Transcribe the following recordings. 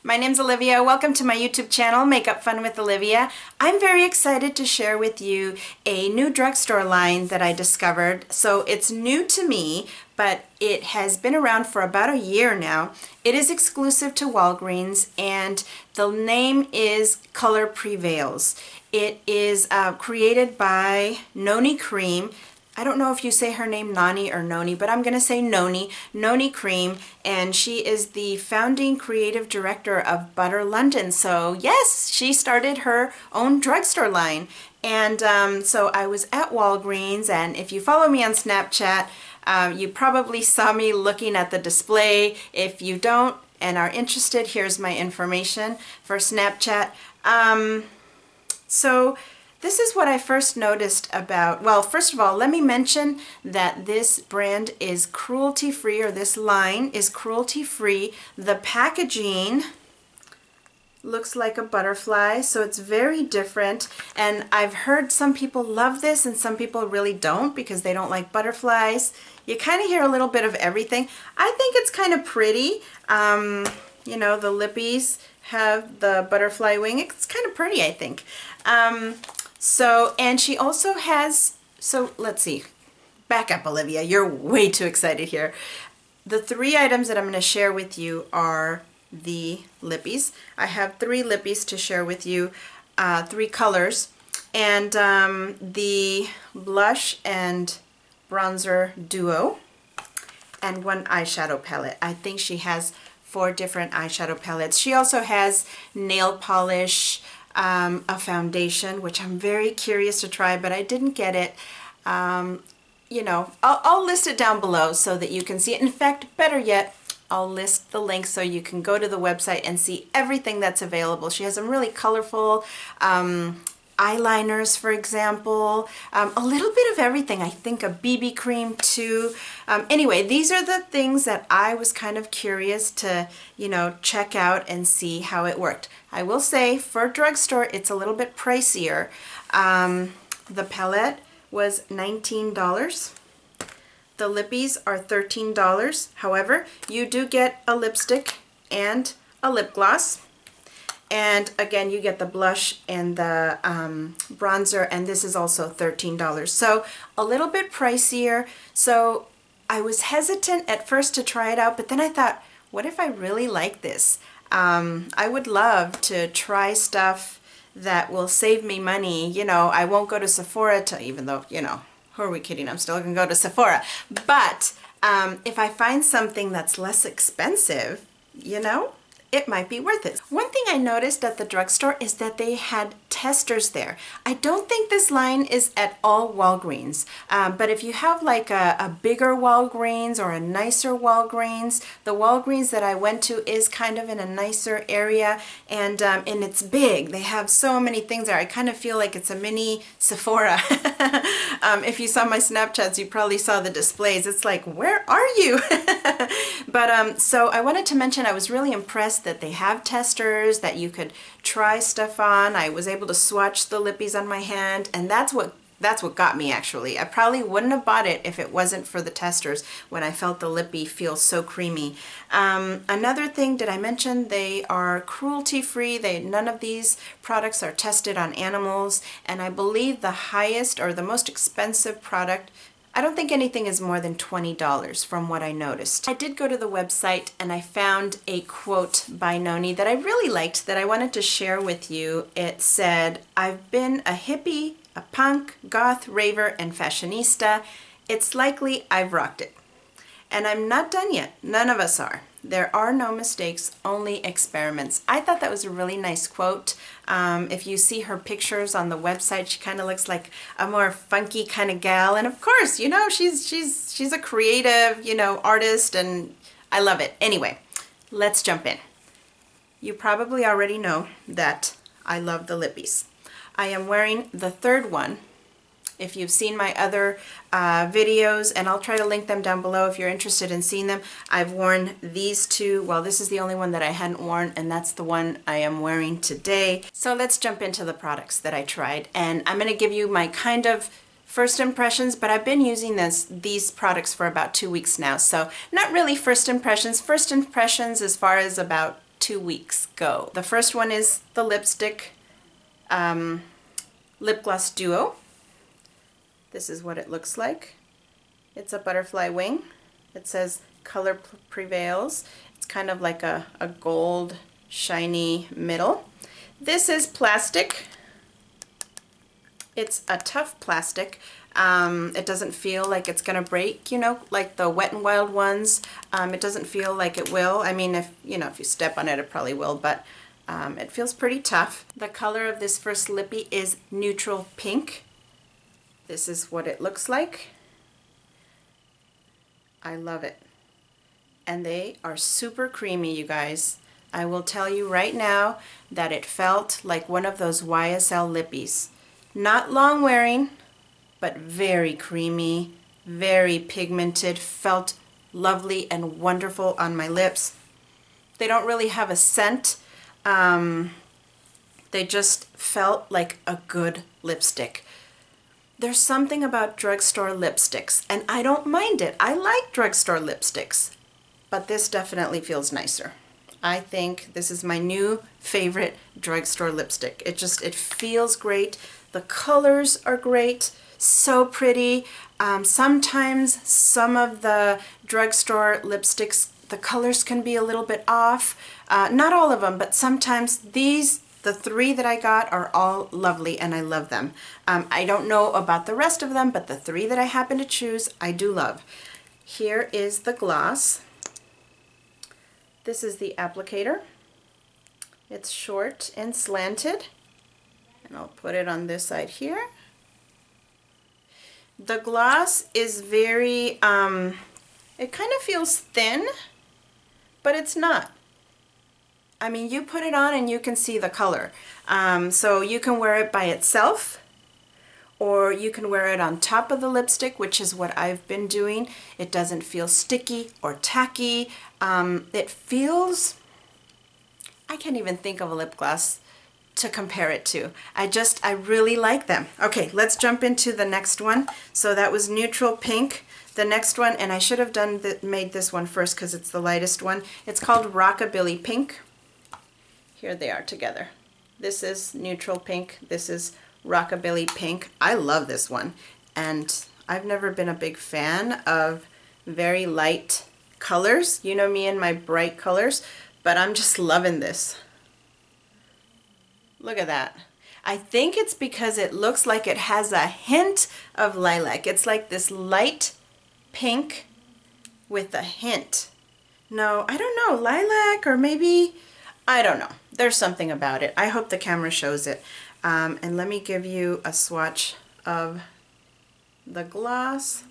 My name's Olivia. Welcome to my YouTube channel, Makeup Fun with Olivia. I'm very excited to share with you a new drugstore line that I discovered. So it's new to me, but it has been around for about a year now. It is exclusive to Walgreens and the name is Color Prevails. It is created by Nonie Creme. I don't know if you say her name Nonie or Nonie, but I'm going to say Nonie Creme, and she is the founding creative director of Butter London. So yes, she started her own drugstore line. And so I was at Walgreens, and if you follow me on Snapchat, you probably saw me looking at the display. If you don't and are interested, here's my information for Snapchat. So this is what I first noticed about, well, first of all, let me mention that this brand is cruelty-free, or this line is cruelty-free. The packaging looks like a butterfly, so it's very different. And I've heard some people love this and some people really don't because they don't like butterflies. You kind of hear a little bit of everything. I think it's kind of pretty. You know, the lippies have the butterfly wing. It's kind of pretty, I think. And she also has, so let's see, back up Olivia, you're way too excited here. The three items that I'm going to share with you are the lippies. I have three lippies to share with you, three colors, and the blush and bronzer duo, and one eyeshadow palette. I think she has 4 different eyeshadow palettes. She also has nail polish, a foundation, which I'm very curious to try, but I didn't get it. You know, I'll list it down below so that you can see it. In fact, better yet, I'll list the link so you can go to the website and see everything that's available. She has some really colorful eyeliners, for example, a little bit of everything. I think a BB cream too. Anyway, these are the things that I was kind of curious to, you know, check out and see how it worked. I will say for drugstore, it's a little bit pricier. The palette was $19. The lippies are $13. However, you do get a lipstick and a lip gloss. And again, you get the blush and the bronzer, and this is also $13. So a little bit pricier. So I was hesitant at first to try it out, but then I thought, what if I really like this? I would love to try stuff that will save me money. You know, I won't go to Sephora even though, you know, who are we kidding? I'm still gonna go to Sephora. But if I find something that's less expensive, you know, it might be worth it. One thing I noticed at the drugstore is that they had testers there. I don't think this line is at all Walgreens, but if you have like a bigger Walgreens or a nicer Walgreens, the Walgreens that I went to is kind of in a nicer area, and it's big. They have so many things there. I kind of feel like it's a mini Sephora. If you saw my Snapchats, you probably saw the displays. It's like, where are you? But so I wanted to mention I was really impressed that they have testers that you could try stuff on. I was able to swatch the lippies on my hand, and that's what got me actually. I probably wouldn't have bought it if it wasn't for the testers when I felt the lippy feel so creamy. Another thing, did I mention they are cruelty-free? None of these products are tested on animals, and I believe the highest or the most expensive product, I don't think anything is more than $20 from what I noticed. I did go to the website and I found a quote by Nonie that I really liked that I wanted to share with you. It said, "I've been a hippie, a punk, goth, raver, and fashionista. It's likely I've rocked it. And I'm not done yet. None of us are. There are no mistakes, only experiments." I thought that was a really nice quote. If you see her pictures on the website, she kind of looks like a more funky kind of gal. And of course, you know, she's a creative, you know, artist, and I love it. Anyway, let's jump in. You probably already know that I love the lippies. I am wearing the third one. If you've seen my other videos, and I'll try to link them down below if you're interested in seeing them, I've worn these two. Well, this is the only one that I hadn't worn, and that's the one I am wearing today. So let's jump into the products that I tried, and I'm going to give you my kind of first impressions, but I've been using these products for about 2 weeks now, so not really first impressions. First impressions as far as about 2 weeks. Go. The first one is the lipstick lip gloss duo. This is what it looks like. It's a butterfly wing. It says color prevails. It's kind of like a gold shiny middle. This is plastic. It's a tough plastic. It doesn't feel like it's gonna break, you know, like the Wet n Wild ones. It doesn't feel like it will. I mean, if you step on it, it probably will, but it feels pretty tough. The color of this first lippy is neutral pink. This is what it looks like. I love it. And they are super creamy, you guys. I will tell you right now that it felt like one of those YSL lippies. Not long wearing, but very creamy, very pigmented, felt lovely and wonderful on my lips. They don't really have a scent. They just felt like a good lipstick. There's something about drugstore lipsticks, and I don't mind it. I like drugstore lipsticks, but this definitely feels nicer. I think this is my new favorite drugstore lipstick. It feels great. The colors are great, so pretty. Sometimes some of the drugstore lipsticks, the colors can be a little bit off. Not all of them, but sometimes these, the 3 that I got, are all lovely and I love them. I don't know about the rest of them, but the 3 that I happen to choose, I do love. Here is the gloss. This is the applicator. It's short and slanted. And I'll put it on this side here. The gloss is very, it kind of feels thin, but it's not. I mean, you put it on and you can see the color. So you can wear it by itself, or you can wear it on top of the lipstick, which is what I've been doing. It doesn't feel sticky or tacky. It feels, I can't even think of a lip gloss to compare it to. I really like them. Okay, let's jump into the next one. So that was neutral pink. The next one, and I should have made this one first because it's the lightest one. It's called Rockabilly Pink. Here they are together. This is neutral pink. This is Rockabilly Pink. I love this one, and I've never been a big fan of very light colors. You know me and my bright colors, but I'm just loving this. Look at that. I think it's because it looks like it has a hint of lilac. It's like this light pink with a hint. No, I don't know, lilac, or maybe, I don't know. There's something about it. I hope the camera shows it. And let me give you a swatch of the gloss.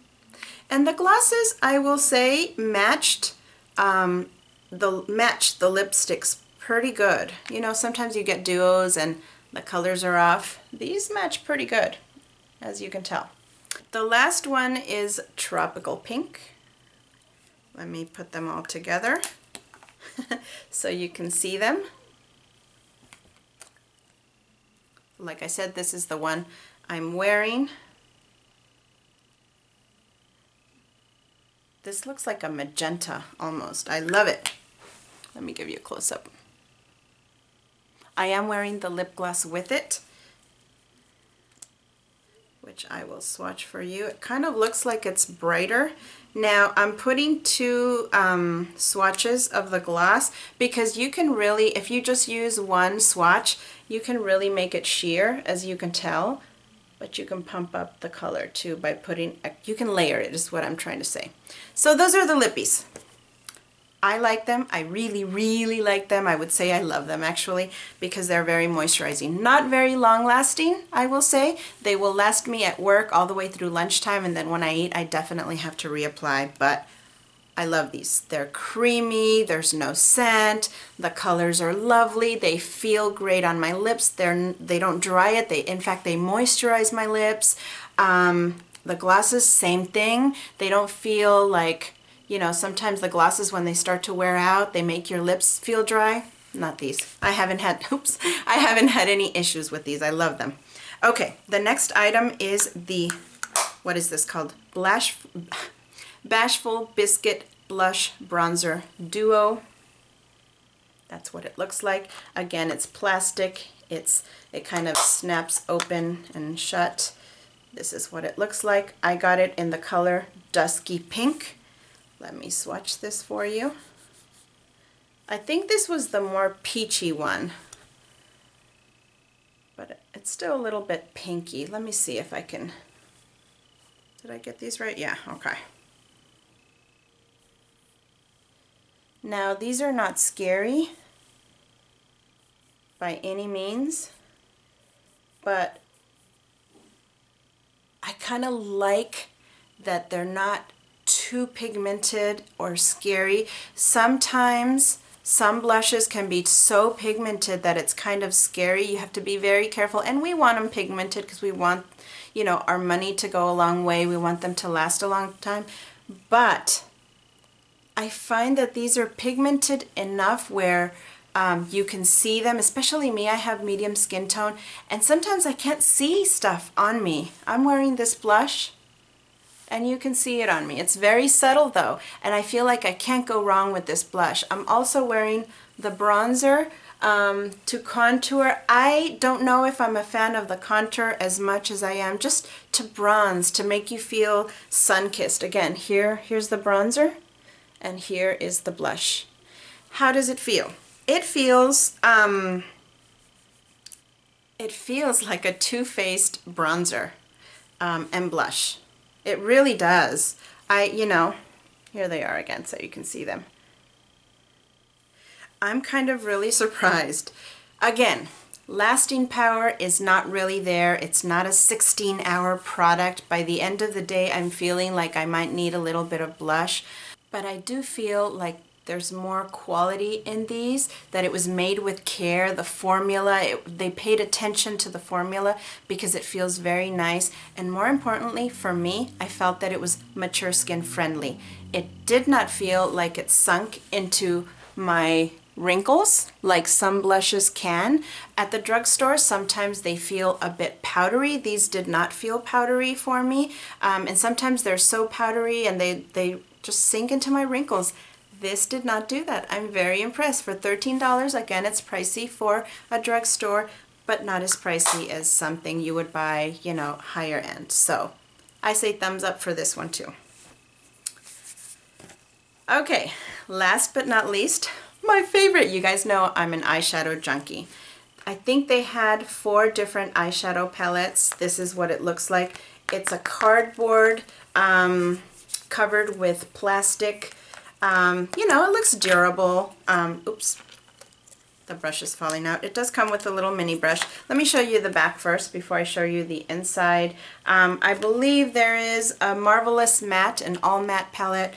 And the glosses, I will say, matched the lipsticks pretty good. You know, sometimes you get duos and the colors are off. These match pretty good, as you can tell. The last one is Tropical Pink. Let me put them all together so you can see them. Like I said, this is the one I'm wearing. This looks like a magenta almost. I love it. Let me give you a close-up. I am wearing the lip gloss with it, which I will swatch for you. It kind of looks like it's brighter. Now I'm putting 2 swatches of the gloss because you can really, if you just use one swatch, you can really make it sheer, as you can tell, but you can pump up the color too by putting, you can layer it, is what I'm trying to say. So those are the lippies. I like them. I really, really like them. I would say I love them actually because they're very moisturizing. Not very long lasting, I will say. They will last me at work all the way through lunchtime, and then when I eat, I definitely have to reapply, but I love these. They're creamy, there's no scent, the colors are lovely, they feel great on my lips. They don't dry it, in fact, they moisturize my lips. The glosses, same thing. They don't feel like, you know, sometimes the glosses, when they start to wear out, they make your lips feel dry. Not these. I haven't had any issues with these. I love them. Okay, the next item is the, what is this called? Bashful Biscuit Blush Bronzer Duo. That's what it looks like. Again, it's plastic. It kind of snaps open and shut. This is what it looks like. I got it in the color Dusky Pink. Let me swatch this for you. I think this was the more peachy one, but it's still a little bit pinky. Let me see if I can, did I get these right? Yeah, okay. Now these are not scary by any means, but I kind of like that they're not too pigmented or scary. Sometimes some blushes can be so pigmented that it's kind of scary. You have to be very careful, and we want them pigmented because we want, you know, our money to go a long way. We want them to last a long time. But I find that these are pigmented enough where you can see them, especially me. I have medium skin tone, and sometimes I can't see stuff on me. I'm wearing this blush, and you can see it on me. It's very subtle though, and I feel like I can't go wrong with this blush. I'm also wearing the bronzer to contour. I don't know if I'm a fan of the contour as much as I am just to bronze, to make you feel sun-kissed. Again, here's the bronzer, and here is the blush. How does it feel? It feels like a Too Faced bronzer and blush. It really does. You know, here they are again so you can see them. I'm kind of really surprised. Again, lasting power is not really there. It's not a 16-hour product. By the end of the day, I'm feeling like I might need a little bit of blush, but I do feel like there's more quality in these, that it was made with care. The formula, they paid attention to the formula because it feels very nice. And more importantly, for me, I felt that it was mature skin friendly. It did not feel like it sunk into my wrinkles like some blushes can. At the drugstore, sometimes they feel a bit powdery. These did not feel powdery for me. And sometimes they're so powdery and they just sink into my wrinkles. This did not do that. I'm very impressed. For $13, again, it's pricey for a drugstore, but not as pricey as something you would buy, you know, higher end. So I say thumbs up for this one too. Okay, last but not least, my favorite. You guys know I'm an eyeshadow junkie. I think they had 4 different eyeshadow palettes. This is what it looks like. It's a cardboard covered with plastic. You know, it looks durable. Oops, the brush is falling out. It does come with a little mini brush. Let me show you the back first before I show you the inside. I believe there is a Marvelous Matte, an all matte palette,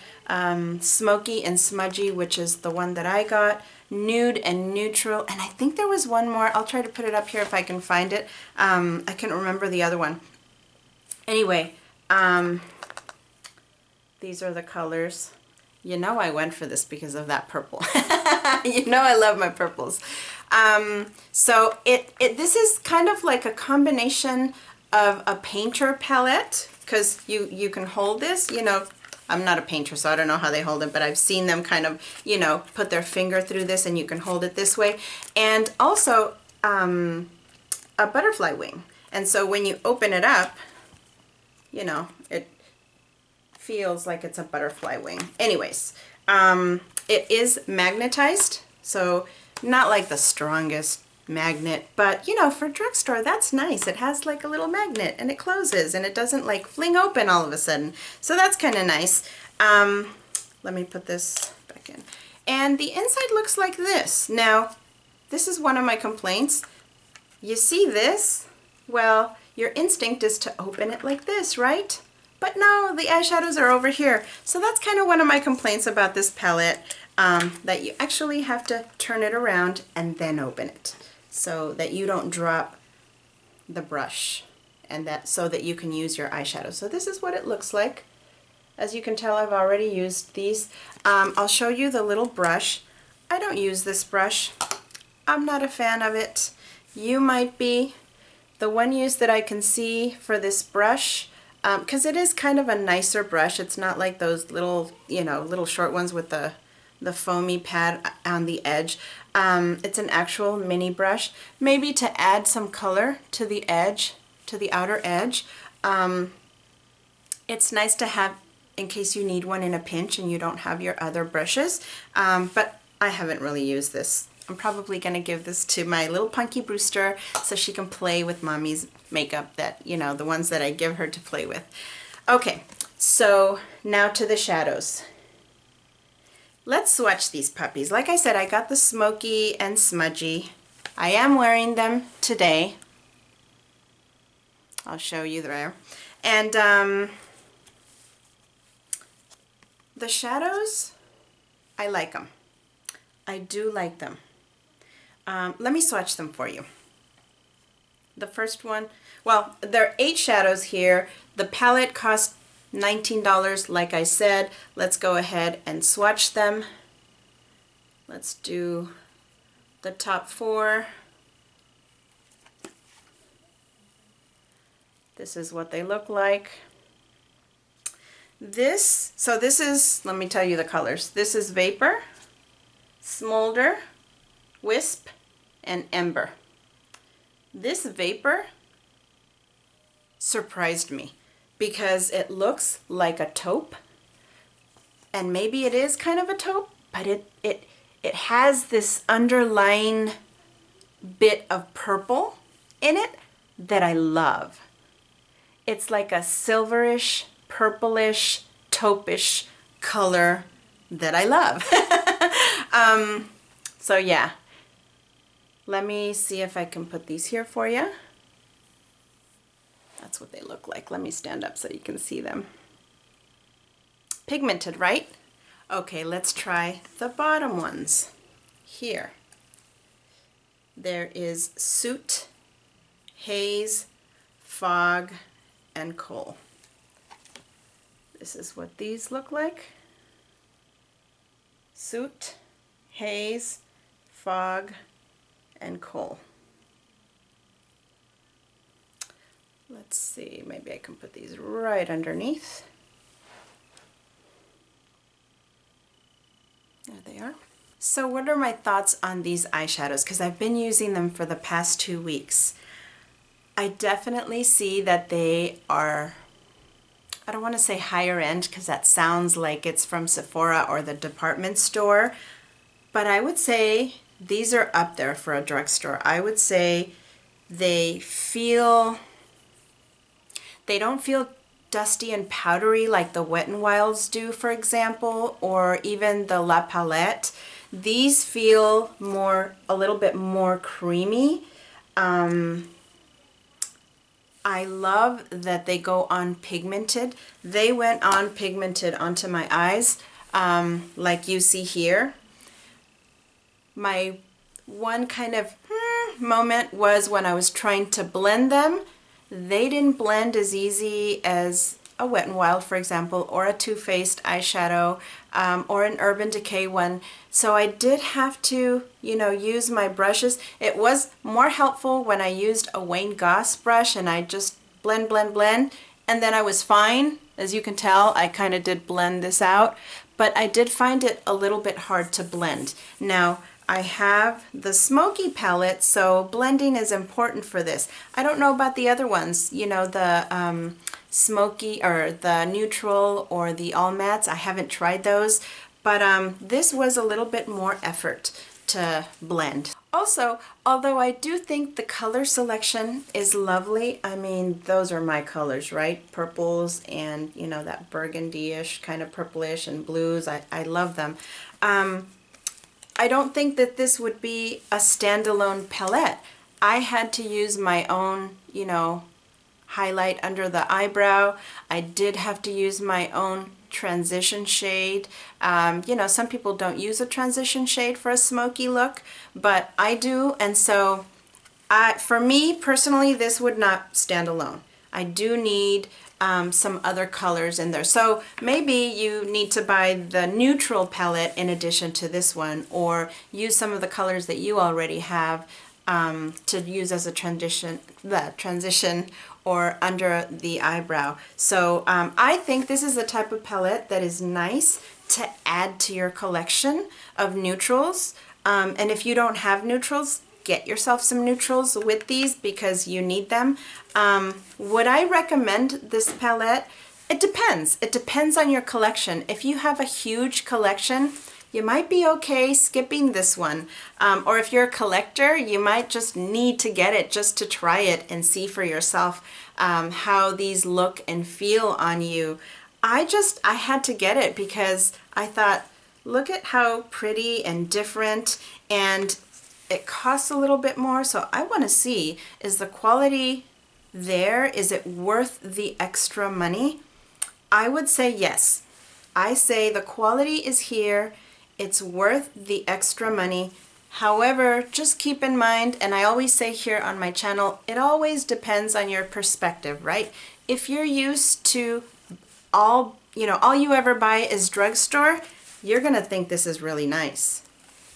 Smoky and Smudgy, which is the one that I got, Nude and Neutral, and I think there was one more. I'll try to put it up here if I can find it. I can't remember the other one. Anyway, these are the colors. You know I went for this because of that purple. You know I love my purples. So this is kind of like a combination of a painter palette, because you can hold this, you know. I'm not a painter, so I don't know how they hold it, but I've seen them kind of, you know, put their finger through this and you can hold it this way. And also a butterfly wing. And so when you open it up, you know, it feels like it's a butterfly wing. Anyways, it is magnetized, so not like the strongest magnet, but you know, for drugstore, that's nice. It has like a little magnet and it closes and it doesn't like fling open all of a sudden. So that's kind of nice. Let me put this back in. And the inside looks like this. Now, this is one of my complaints. You see this? Well, your instinct is to open it like this, right? But no, the eyeshadows are over here. So that's kind of one of my complaints about this palette, that you actually have to turn it around and then open it so that you don't drop the brush, and that so that you can use your eyeshadow. So this is what it looks like. As you can tell, I've already used these. I'll show you the little brush. I don't use this brush. I'm not a fan of it. You might be. The one use that I can see for this brush, because it is kind of a nicer brush. It's not like those little, you know, little short ones with the the foamy pad on the edge. It's an actual mini brush, maybe to add some color to the edge, to the outer edge. It's nice to have in case you need one in a pinch and you don't have your other brushes, but I haven't really used this. I'm probably going to give this to my little Punky Brewster so she can play with mommy's makeup, that, you know, the ones that I give her to play with. Okay, so now to the shadows. Let's swatch these puppies. Like I said, I got the Smoky and Smudgy. I am wearing them today. I'll show you there. And the shadows, I like them. I do like them. Let me swatch them for you. The first one, well, there are 8 shadows here. The palette cost $19, like I said. Let's go ahead and swatch them. Let's do the top 4. This is what they look like. This is, let me tell you the colors. This is Vapor, Smolder, Wisp, and Ember. This Vapor surprised me because it looks like a taupe, and maybe it is kind of a taupe, but it has this underlying bit of purple in it that I love. It's like a silverish, purplish, taupe-ish color that I love. So yeah, let me see if I can put these here for you. That's what they look like. Let me stand up so you can see them. Pigmented, right? Okay, let's try the bottom ones. Here, there is Soot, Haze, Fog, and Coal. This is what these look like. Soot, Haze, Fog, and Coal. Let's see, maybe I can put these right underneath. There they are. So what are my thoughts on these eyeshadows? Because I've been using them for the past 2 weeks. I definitely see that they are, I don't want to say higher end because that sounds like it's from Sephora or the department store, but I would say these are up there for a drugstore. I would say they don't feel dusty and powdery like the Wet n Wilds do, for example, or even the La Palette. These feel a little bit more creamy. I love that they go on pigmented. They went on pigmented onto my eyes, like you see here. My one kind of moment was when I was trying to blend them. They didn't blend as easy as a Wet n Wild, for example, or a Too Faced eyeshadow, or an Urban Decay one. So I did have to, you know, use my brushes. It was more helpful when I used a Wayne Goss brush and I just blend, blend, blend, and then I was fine. As you can tell, I kind of did blend this out, but I did find it a little bit hard to blend. Now, I have the Smoky palette, so blending is important for this. I don't know about the other ones, you know, the Smoky or the Neutral or the All Mattes. I haven't tried those, but this was a little bit more effort to blend. Also, although I do think the color selection is lovely, I mean, those are my colors, right? Purples and, you know, that burgundy-ish kind of purplish and blues. I love them. I don't think that this would be a standalone palette. I had to use my own, you know, highlight under the eyebrow. I did have to use my own transition shade. You know, some people don't use a transition shade for a smoky look, but I do, and so for me personally, this would not stand alone. I do need some other colors in there. So maybe you need to buy the neutral palette in addition to this one, or use some of the colors that you already have to use as a transition, or under the eyebrow. So I think this is the type of palette that is nice to add to your collection of neutrals. And if you don't have neutrals, get yourself some neutrals with these because you need them. Would I recommend this palette? It depends. It depends on your collection. If you have a huge collection, you might be okay skipping this one. Or if you're a collector, you might just need to get it just to try it and see for yourself how these look and feel on you. I had to get it because I thought, look at how pretty and different, and it costs a little bit more. So I want to see, is the quality there? Is it worth the extra money? I would say yes. I say the quality is here. It's worth the extra money. However, just keep in mind, and I always say here on my channel, it always depends on your perspective, right? If you're used to all you ever buy is drugstore, you're gonna think this is really nice.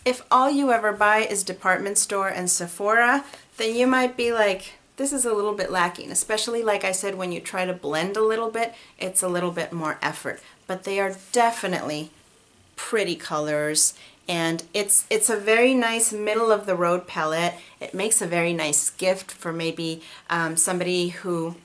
If all you ever buy is department store and Sephora, then you might be like, this is a little bit lacking, especially like I said, when you try to blend a little bit, it's a little bit more effort. But they are definitely pretty colors, and it's a very nice middle of the road palette. It makes a very nice gift for maybe somebody who,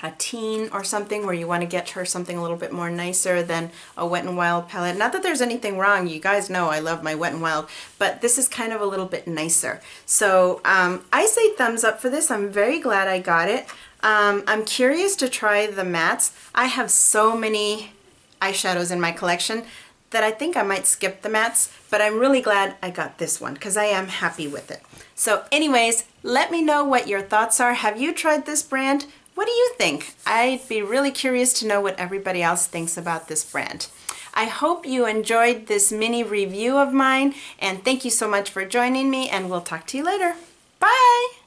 a teen or something, where you want to get her something a little bit more nicer than a Wet n Wild palette. Not that there's anything wrong, you guys know I love my Wet n Wild, but this is kind of a little bit nicer. So I say thumbs up for this. I'm very glad I got it. I'm curious to try the mattes. I have so many eyeshadows in my collection that I think I might skip the mattes, but I'm really glad I got this one because I am happy with it. So anyways, let me know what your thoughts are. Have you tried this brand? What do you think? I'd be really curious to know what everybody else thinks about this brand. I hope you enjoyed this mini review of mine, and thank you so much for joining me, and we'll talk to you later. Bye!